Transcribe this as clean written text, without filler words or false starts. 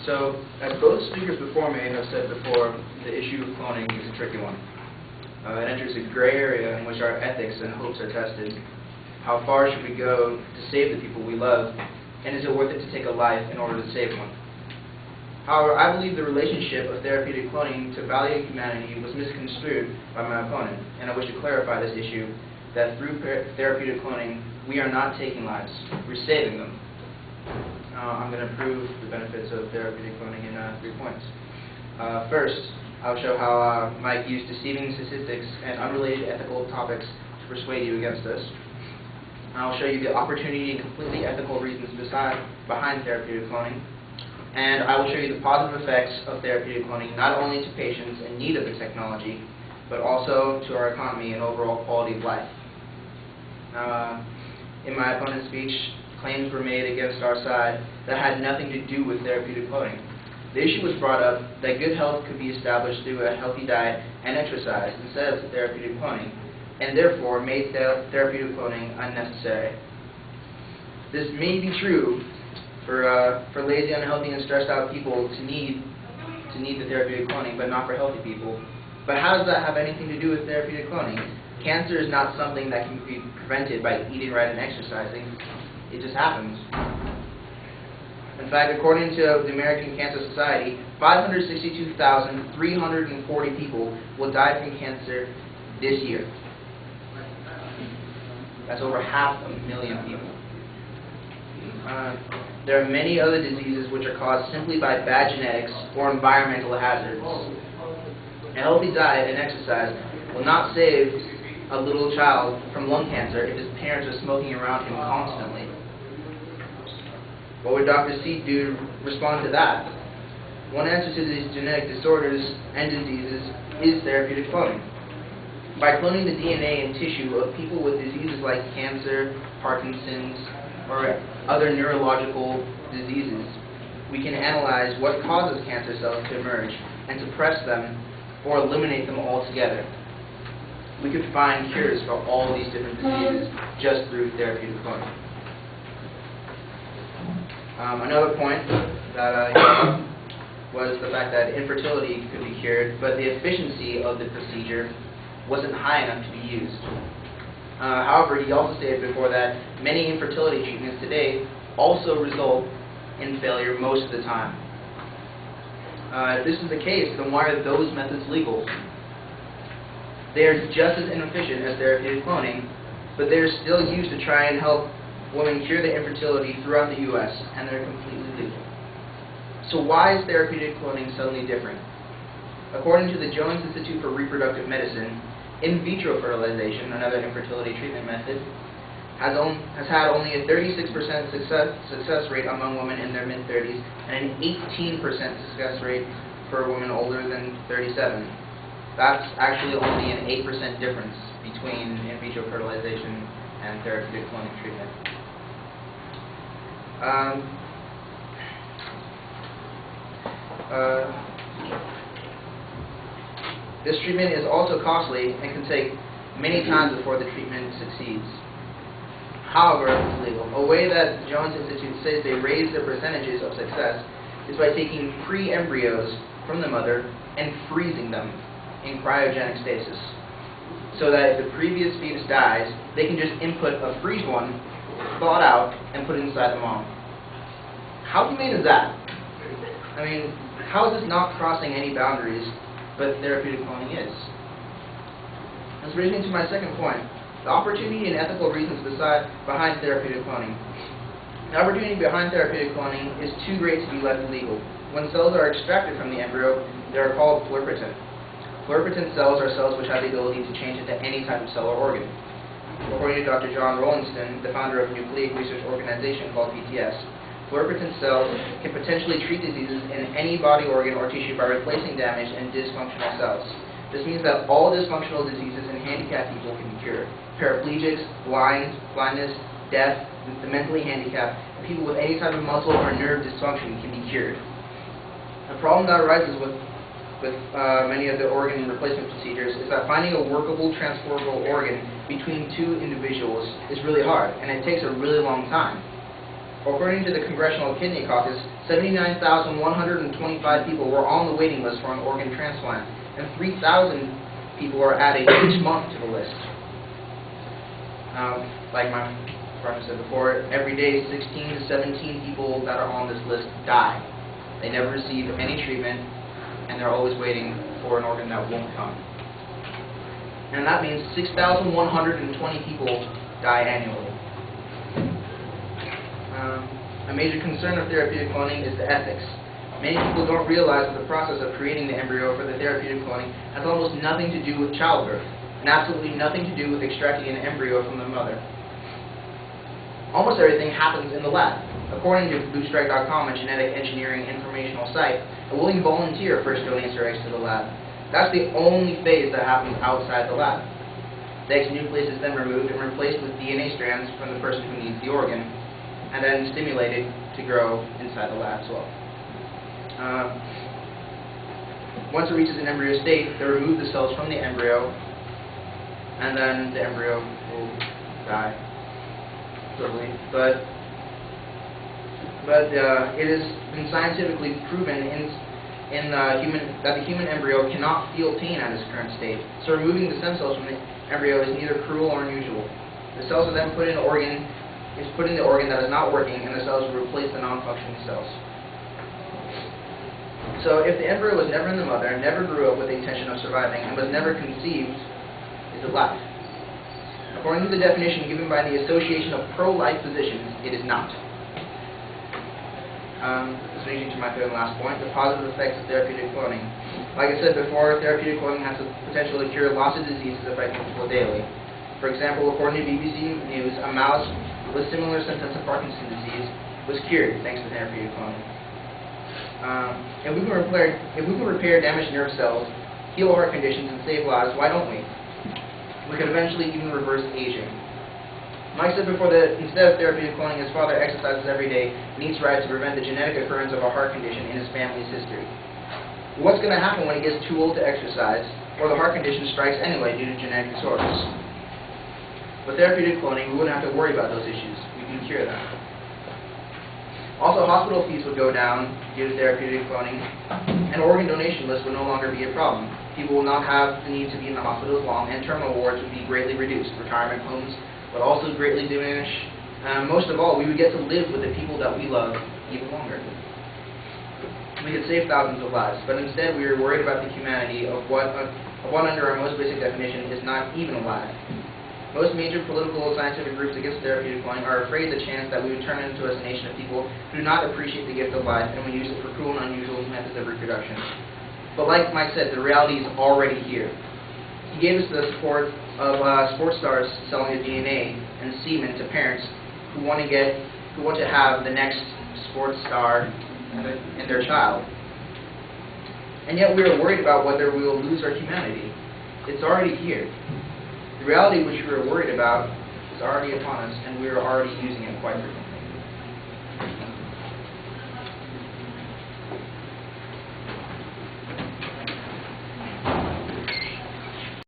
So, as both speakers before me have said before, the issue of cloning is a tricky one. It enters a gray area in which our ethics and hopes are tested. How far should we go to save the people we love, and is it worth it to take a life in order to save one? However, I believe the relationship of therapeutic cloning to value humanity was misconstrued by my opponent, and I wish to clarify this issue, that through therapeutic cloning, we are not taking lives, we're saving them. I'm going to prove the benefits of therapeutic cloning in 3 points. First, I'll show how Mike used deceiving statistics and unrelated ethical topics to persuade you against this. I'll show you the opportunity and completely ethical reasons behind therapeutic cloning. And I will show you the positive effects of therapeutic cloning not only to patients in need of the technology, but also to our economy and overall quality of life. In my opponent's speech, claims were made against our side that had nothing to do with therapeutic cloning. The issue was brought up that good health could be established through a healthy diet and exercise instead of therapeutic cloning, and therefore made therapeutic cloning unnecessary. This may be true for lazy, unhealthy, and stressed out people to need the therapeutic cloning, but not for healthy people. But how does that have anything to do with therapeutic cloning? Cancer is not something that can be prevented by eating right and exercising. It just happens. In fact, according to the American Cancer Society, 562,340 people will die from cancer this year. That's over 500,000 people. There are many other diseases which are caused simply by bad genetics or environmental hazards. A healthy diet and exercise will not save a little child from lung cancer if his parents are smoking around him constantly. What would Dr. C do to respond to that? One answer to these genetic disorders and diseases is therapeutic cloning. By cloning the DNA and tissue of people with diseases like cancer, Parkinson's, or other neurological diseases, we can analyze what causes cancer cells to emerge and suppress them or eliminate them altogether. We could find cures for all these different diseases just through therapeutic cloning. Another point that was the fact that infertility could be cured, but the efficiency of the procedure wasn't high enough to be used. However, he also stated before that many infertility treatments today also result in failure most of the time. If this is the case, then why are those methods legal? They are just as inefficient as therapeutic cloning, but they are still used to try and help women cure their infertility throughout the U.S., and they're completely legal. So why is therapeutic cloning suddenly different? According to the Jones Institute for Reproductive Medicine, in vitro fertilization, another infertility treatment method, has had only a 36% success rate among women in their mid-30s and an 18% success rate for women older than 37. That's actually only an 8% difference between in vitro fertilization and therapeutic cloning treatment. This treatment is also costly and can take many times before the treatment succeeds. However, it's legal. A way that the Jones Institute says they raise their percentages of success is by taking pre-embryos from the mother and freezing them in cryogenic stasis, so that if the previous fetus dies, they can just input a freeze one, thaw it out, and put it inside the mom. How humane is that? I mean, how is this not crossing any boundaries, but therapeutic cloning is? This brings me to my second point, the opportunity and ethical reasons behind therapeutic cloning. The opportunity behind therapeutic cloning is too great to be left illegal. When cells are extracted from the embryo, they are called pluripotent. Pluripotent cells are cells which have the ability to change into any type of cell or organ. According to Dr. John Rowlinson, the founder of a nucleic research organization called PTS, pluripotent cells can potentially treat diseases in any body organ or tissue by replacing damaged and dysfunctional cells. This means that all dysfunctional diseases in handicapped people can be cured. Paraplegics, blindness, deaf, the mentally handicapped, and people with any type of muscle or nerve dysfunction can be cured. The problem that arises with many of the organ replacement procedures is that finding a workable transportable organ between two individuals is really hard, and it takes a really long time. According to the Congressional Kidney Caucus, 79,125 people were on the waiting list for an organ transplant, and 3,000 people are added each month to the list. Like my friend said before, every day 16 to 17 people that are on this list die. They never receive any treatment, and they're always waiting for an organ that won't come. And that means 6,120 people die annually. A major concern of therapeutic cloning is the ethics. Many people don't realize that the process of creating the embryo for the therapeutic cloning has almost nothing to do with childbirth, and absolutely nothing to do with extracting an embryo from the mother. Almost everything happens in the lab. According to Bootstrike.com, a genetic engineering informational site, a willing volunteer first donates her eggs to the lab. That's the only phase that happens outside the lab. The eggs nucleus is then removed and replaced with DNA strands from the person who needs the organ, and then stimulated to grow inside the lab as well. Once it reaches an embryo state, they remove the cells from the embryo, and then the embryo will die. Totally. But it has been scientifically proven that the human embryo cannot feel pain at its current state. So removing the stem cells from the embryo is neither cruel or unusual. The cells are then put in the organ that is not working, and the cells will replace the non-functioning cells. So if the embryo was never in the mother, never grew up with the intention of surviving, and was never conceived, is it life? According to the definition given by the Association of Pro-Life Physicians, it is not. This leads me to my third and last point, the positive effects of therapeutic cloning. Like I said before, therapeutic cloning has the potential to cure lots of diseases affecting people daily. For example, according to BBC News, a mouse with similar symptoms of Parkinson's disease was cured thanks to therapeutic cloning. If we can repair damaged nerve cells, heal heart conditions, and save lives, why don't we? We could eventually even reverse aging. Mike said before that instead of therapeutic cloning, his father exercises every day and eats right to prevent the genetic occurrence of a heart condition in his family's history. What's going to happen when he gets too old to exercise, or the heart condition strikes anyway due to genetic disorders? With therapeutic cloning, we wouldn't have to worry about those issues. We can cure them. Also, hospital fees would go down due to therapeutic cloning, and organ donation lists would no longer be a problem. People will not have the need to be in the hospital as long, and terminal wards would be greatly reduced. Retirement homes would also greatly diminish. Most of all, we would get to live with the people that we love even longer. We could save thousands of lives, but instead we are worried about the humanity of what under our most basic definition is not even alive. Most major political and scientific groups against therapeutic cloning are afraid of the chance that we would turn into a nation of people who do not appreciate the gift of life and will use it for cruel and unusual methods of reproduction. But like Mike said, the reality is already here. He gave us the support of sports stars selling their DNA and semen to parents who want to have the next sports star in their child. And yet we are worried about whether we will lose our humanity. It's already here. The reality which we are worried about is already upon us, and we are already using it quite frequently.